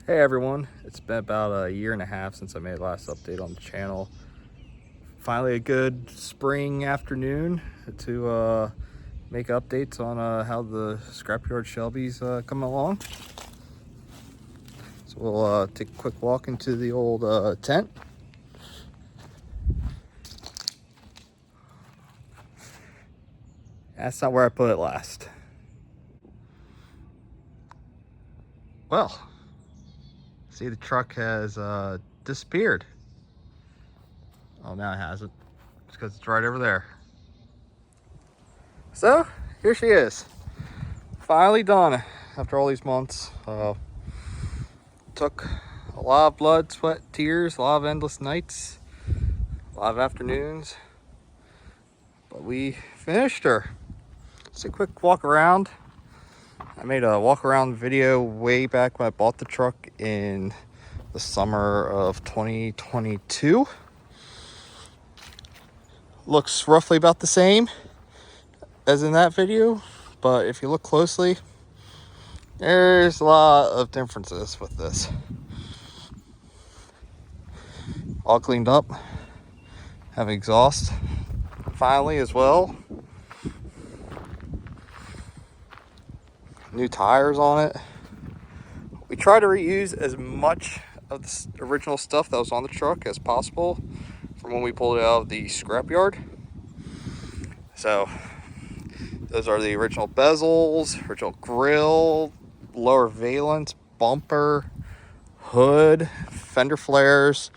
Hey everyone, it's been about a year and a half since I made the last update on the channel. Finally a good spring afternoon to make updates on how the Scrapyard Shelby's coming along. So we'll take a quick walk into the old tent. That's not where I put it last. Well, see, the truck has disappeared. Oh, now it hasn't. It's because it's right over there. So, here she is. Finally done after all these months. Took a lot of blood, sweat, tears, a lot of endless nights, a lot of afternoons. But we finished her. Just a quick walk around. I made a walk around video way back when I bought the truck in the summer of 2022. Looks roughly about the same as in that video, but if you look closely, there's a lot of differences with this. All cleaned up. Have exhaust finally as well. New tires on it. We try to reuse as much of the original stuff that was on the truck as possible from when we pulled it out of the scrapyard. So those are the original bezels, original grill, lower valence, bumper, hood, fender flares,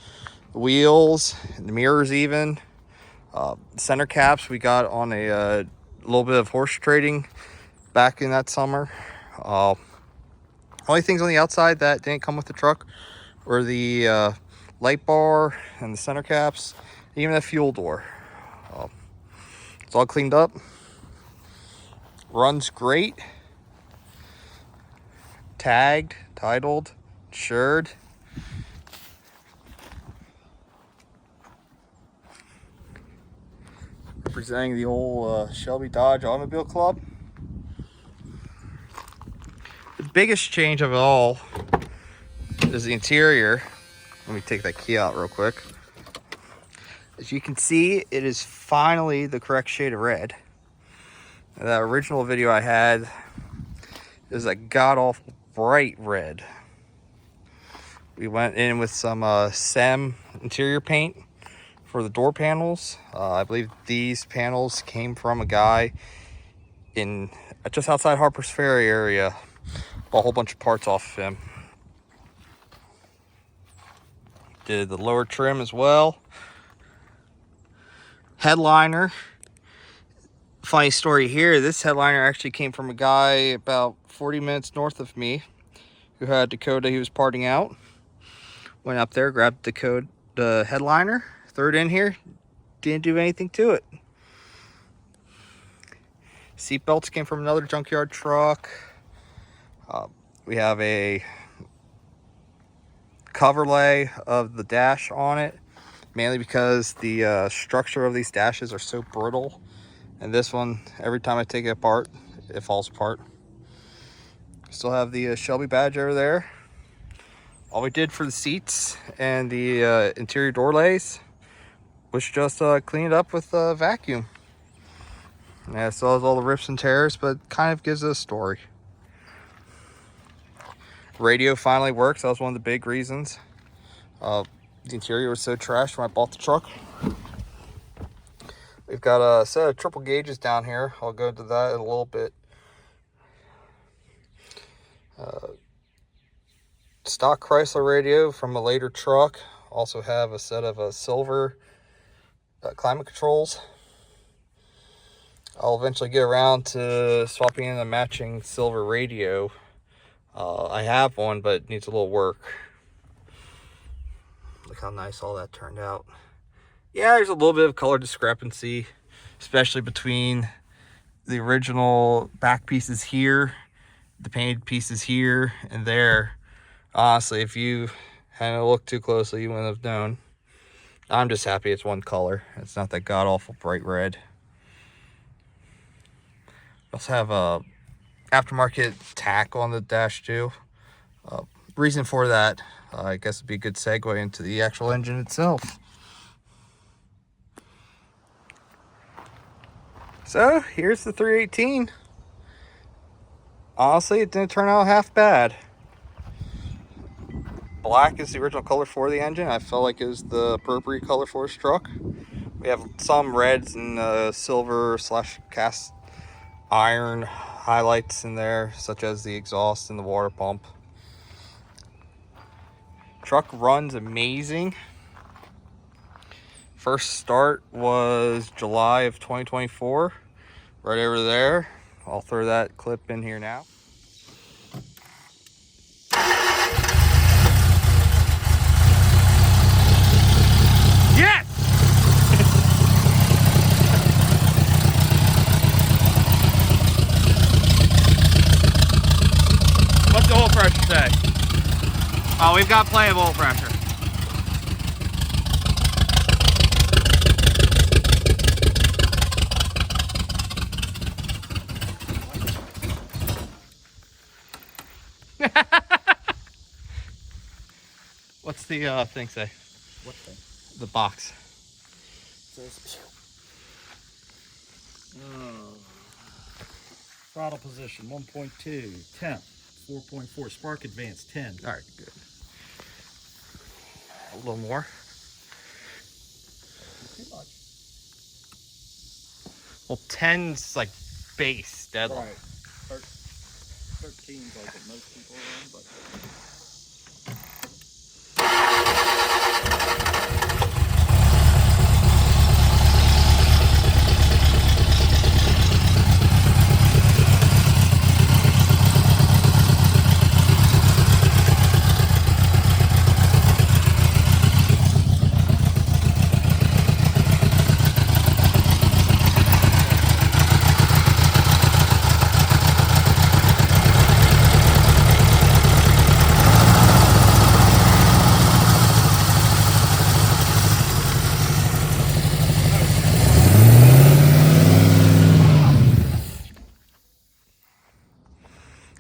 wheels, the mirrors even. Center caps we got on a little bit of horse trading back in that summer. Only things on the outside that didn't come with the truck were the light bar and the center caps, even the fuel door. It's all cleaned up. Runs great. Tagged, titled, insured. Representing the old Shelby Dodge Automobile Club. The biggest change of it all is the interior. Let me take that key out real quick. As you can see, it is finally the correct shade of red. That original video I had is a god-awful bright red. We went in with some SEM interior paint for the door panels. I believe these panels came from a guy in just outside Harper's Ferry area. Bought a whole bunch of parts off of him. Did the lower trim as well. Headliner. Funny story here, this headliner actually came from a guy about 40 minutes north of me who had Dakota he was parting out. Went up there, grabbed the headliner, threw it in here, didn't do anything to it. Seat belts came from another junkyard truck. We have a cover lay of the dash on it, mainly because the structure of these dashes are so brittle. And this one, every time I take it apart, it falls apart. Still have the Shelby badge over there. All we did for the seats and the interior door lays was just clean it up with a vacuum. Yeah, it still has all the rips and tears, but kind of gives it a story. Radio finally works. That was one of the big reasons. The interior was so trashed when I bought the truck. We've got a set of triple gauges down here. I'll go into that in a little bit. Stock Chrysler radio from a later truck. Also have a set of silver climate controls. I'll eventually get around to swapping in a matching silver radio. I have one, but it needs a little work. Look how nice all that turned out. Yeah, there's a little bit of color discrepancy, especially between the original back pieces here, the painted pieces here and there. Honestly, if you hadn't looked too closely, you wouldn't have known. I'm just happy it's one color. It's not that god-awful bright red. We also have a aftermarket tack on the dash too. Reason for that, I guess, would be a good segue into the actual engine itself. So here's the 318. Honestly, it didn't turn out half bad. Black is the original color for the engine. I felt like it was the appropriate color for this truck. We have some reds and silver / cast iron highlights in there, such as the exhaust and the water pump. Truck runs amazing. First start was July of 2024, right over there. I'll throw that clip in here now. Yes! What's the oil pressure say? Oh, we've got plenty of oil pressure. What's the thing say? What thing? The box. Throttle position 1.2, temp 4.4, spark advance 10. All right, good. A little more. Too much. Well, 10's like base deadline. Right. 13's like what most people are on, but.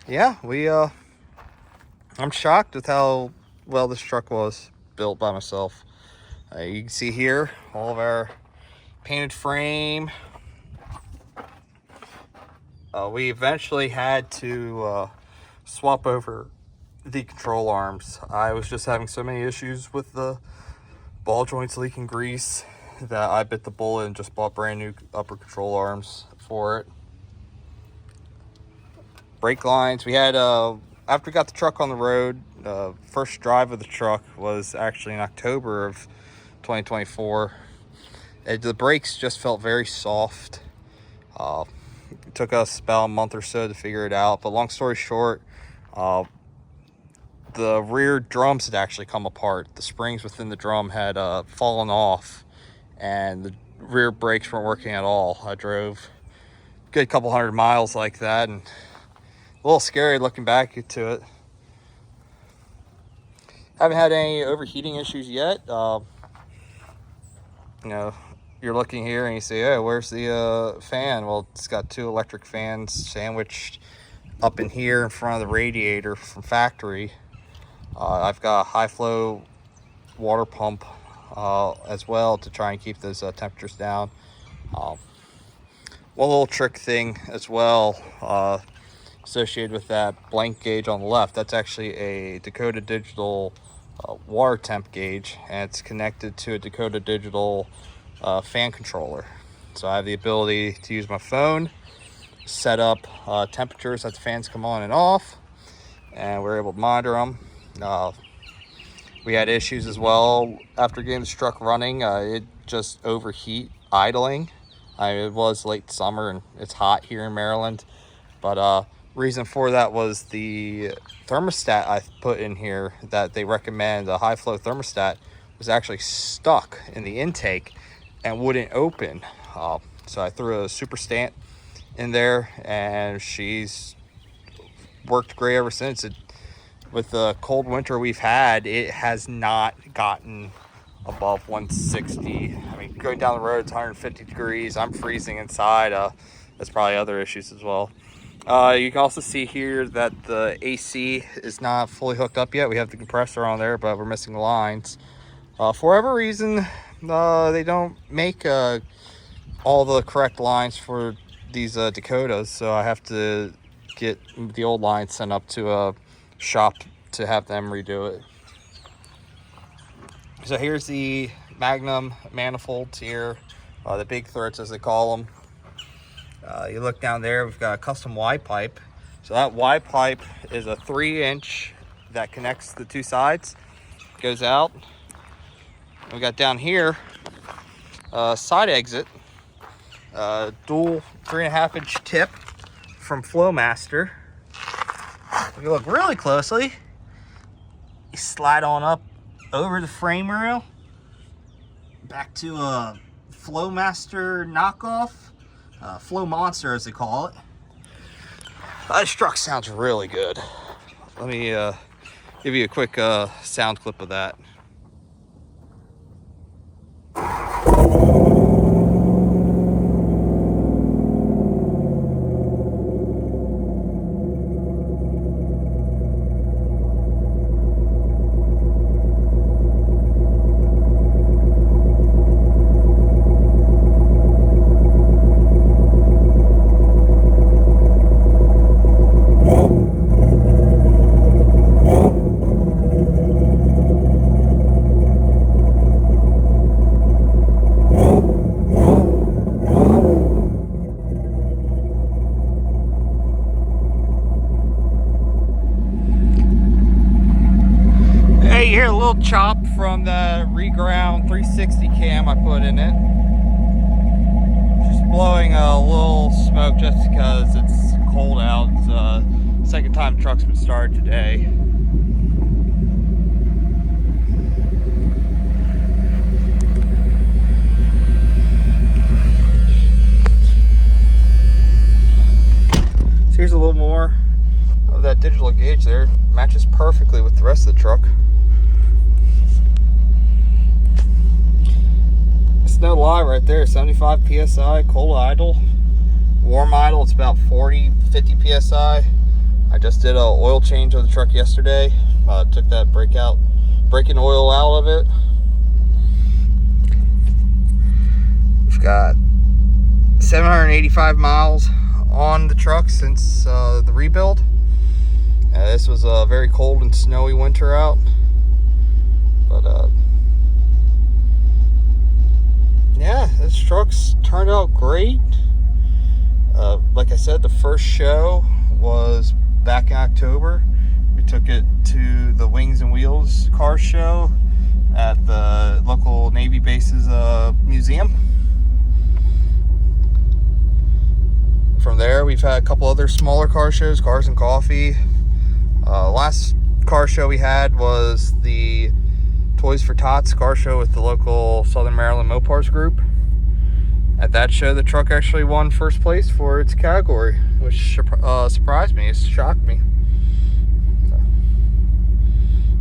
Yeah, I'm shocked with how well this truck was built by myself. You can see here all of our painted frame. We eventually had to swap over the control arms. I was just having so many issues with the ball joints leaking grease that I bit the bullet and just bought brand new upper control arms for it. Brake lines, we had after we got the truck on the road, first drive of the truck was actually in October of 2024. The brakes just felt very soft. It took us about a month or so to figure it out, but long story short, the rear drums had actually come apart. The springs within the drum had fallen off, and the rear brakes weren't working at all. I drove a good couple hundred miles like that, and a little scary looking back to it. Haven't had any overheating issues yet. You know, you're looking here and you say, oh, where's the fan? Well, it's got two electric fans sandwiched up in here in front of the radiator from factory. I've got a high flow water pump as well to try and keep those temperatures down. One little trick thing as well, associated with that blank gauge on the left, that's actually a Dakota Digital water temp gauge, and it's connected to a Dakota Digital fan controller. So I have the ability to use my phone, set up temperatures that the fans come on and off, and we're able to monitor them. We had issues as well after getting this truck running. It just overheat idling. It was late summer and it's hot here in Maryland, but reason for that was the thermostat I put in here that they recommend, a high flow thermostat, was actually stuck in the intake and wouldn't open. So I threw a super stamp in there and she's worked great ever since. With the cold winter we've had, it has not gotten above 160. I mean, going down the road, it's 150 degrees. I'm freezing inside. That's probably other issues as well. You can also see here that the AC is not fully hooked up yet. We have the compressor on there, but we're missing lines. For whatever reason, they don't make all the correct lines for these Dakotas, so I have to get the old lines sent up to a shop to have them redo it. So here's the Magnum manifolds here, the big threads as they call them. You look down there, we've got a custom Y pipe. So that Y pipe is a 3-inch that connects the two sides, goes out. And we got down here side exit, dual 3.5-inch tip from Flowmaster. If you look really closely, you slide on up over the frame rail, back to a Flowmaster knockoff, Flow Monster as they call it. This truck sounds really good. Let me give you a quick sound clip of that. You hear a little chop from the reground 360 cam I put in it. Just blowing a little smoke just because it's cold out. It's the second time the truck's been started today. So here's a little more of that digital gauge there. Matches perfectly with the rest of the truck. No lie right there, 75 psi cold idle. Warm idle, it's about 40-50 psi. I just did an oil change of the truck yesterday. Took that breaking oil out of it. We've got 785 miles on the truck since the rebuild. This was a very cold and snowy winter out, but yeah, this truck's turned out great. Like I said, the first show was back in October. We took it to the Wings and Wheels car show at the local Navy base's museum. From there, we've had a couple other smaller car shows, Cars and Coffee. Last car show we had was the Toys for Tots car show with the local Southern Maryland Mopars group. At that show, the truck actually won first place for its category, which surprised me. It shocked me.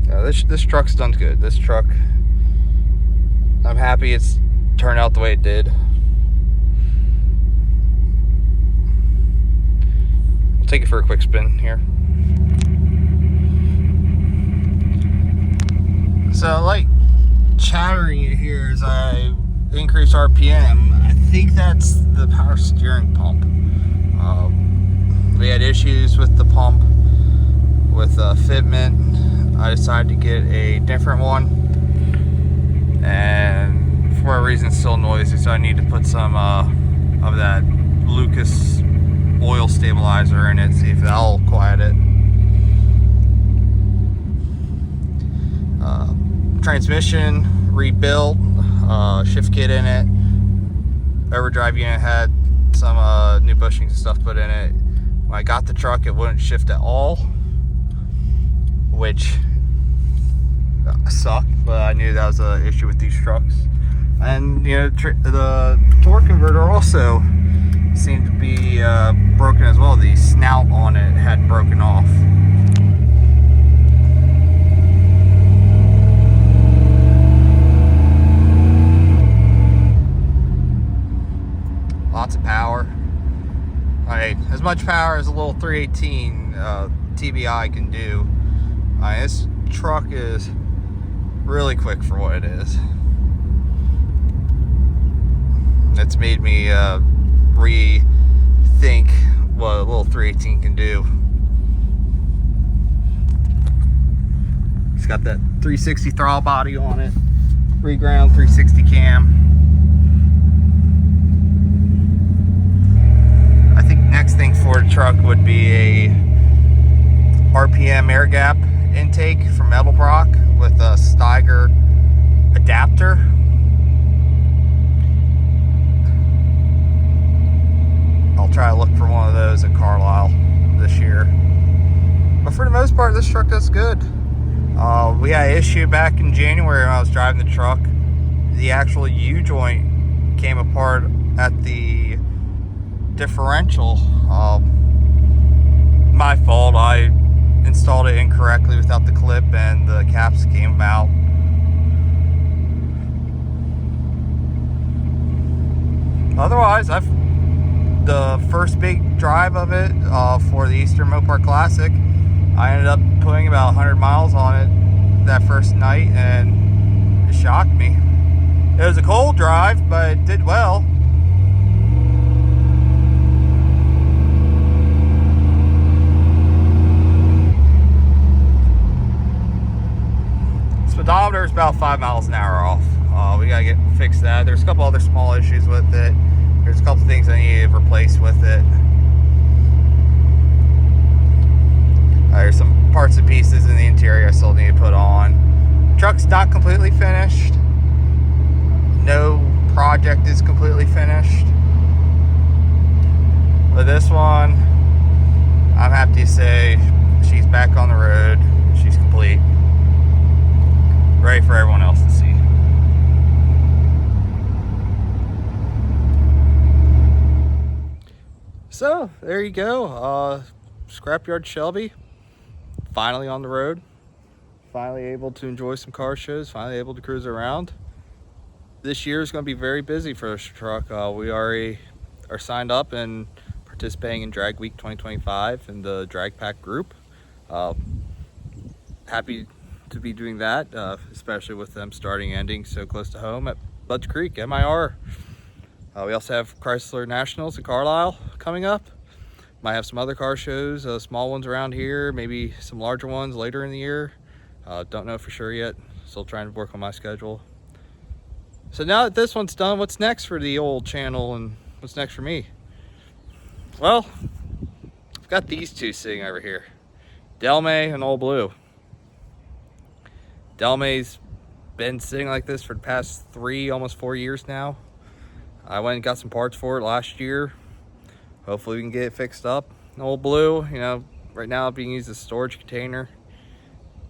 So, this truck's done good. This truck, I'm happy it's turned out the way it did. We'll take it for a quick spin here. So, like chattering you here as I increase RPM, I think that's the power steering pump. We had issues with the pump with fitment. I decided to get a different one, and for a reason it's still noisy, so I need to put some of that Lucas oil stabilizer in it, see if that'll quiet it. Transmission rebuilt, shift kit in it, overdrive unit had some new bushings and stuff put in it. When I got the truck, it wouldn't shift at all, which sucked, but I knew that was an issue with these trucks. And you know, the torque converter also seemed to be broken as well. The snout on it had broken off. Lots of power. Alright, this as much power as a little 318 TBI can do. This truck is really quick for what it is. It's made me rethink what a little 318 can do. It's got that 360 throttle body on it, reground 360 cam. I think next thing for the truck would be a RPM air gap intake from Edelbrock with a Steiger adapter. I'll try to look for one of those at Carlisle this year. But for the most part, this truck does good. We had an issue back in January when I was driving the truck. The actual U-joint came apart at the differential. My fault. I installed it incorrectly without the clip and the caps came out. Otherwise, the first big drive of it for the Eastern Mopar Classic, I ended up putting about 100 miles on it that first night, and it shocked me. It was a cold drive, but it did well. Speedometer is about 5 miles an hour off. We gotta fix that. There's a couple other small issues with it. There's a couple things I need to replace with it. There's some parts and pieces in the interior I still need to put on. Truck's not completely finished. No project is completely finished. But this one, I'm happy to say she's back on the road. She's complete. Ready for everyone else to see. So there you go. Scrapyard Shelby, finally on the road, finally able to enjoy some car shows, finally able to cruise around. This year is going to be very busy for this truck. We already are signed up and participating in Drag Week 2025 in the Drag Pack group. Happy to be doing that, especially with them starting and ending so close to home at Budge Creek, MIR. We also have Chrysler Nationals in Carlisle coming up. Might have some other car shows, small ones around here, maybe some larger ones later in the year. Don't know for sure yet. Still trying to work on my schedule. So now that this one's done, what's next for the old channel and what's next for me? Well, I've got these two sitting over here, Delmay and Old Blue. Delmay's been sitting like this for the past 3, almost 4 years now. I went and got some parts for it last year. Hopefully we can get it fixed up. Old Blue, you know, right now being used as a storage container.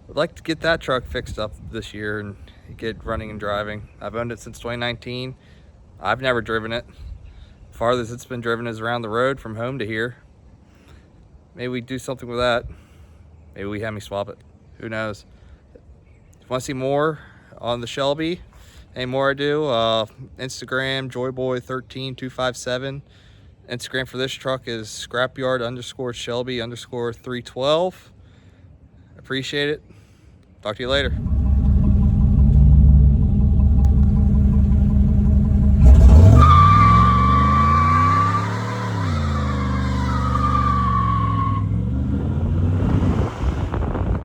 I'd like to get that truck fixed up this year and get running and driving. I've owned it since 2019. I've never driven it. Farthest it's been driven is around the road from home to here. Maybe we do something with that. Maybe we have me swap it. Who knows? If you want to see more on the Shelby, any more I do, Instagram, joyboy13257. Instagram for this truck is scrapyard_Shelby_312. Appreciate it. Talk to you later.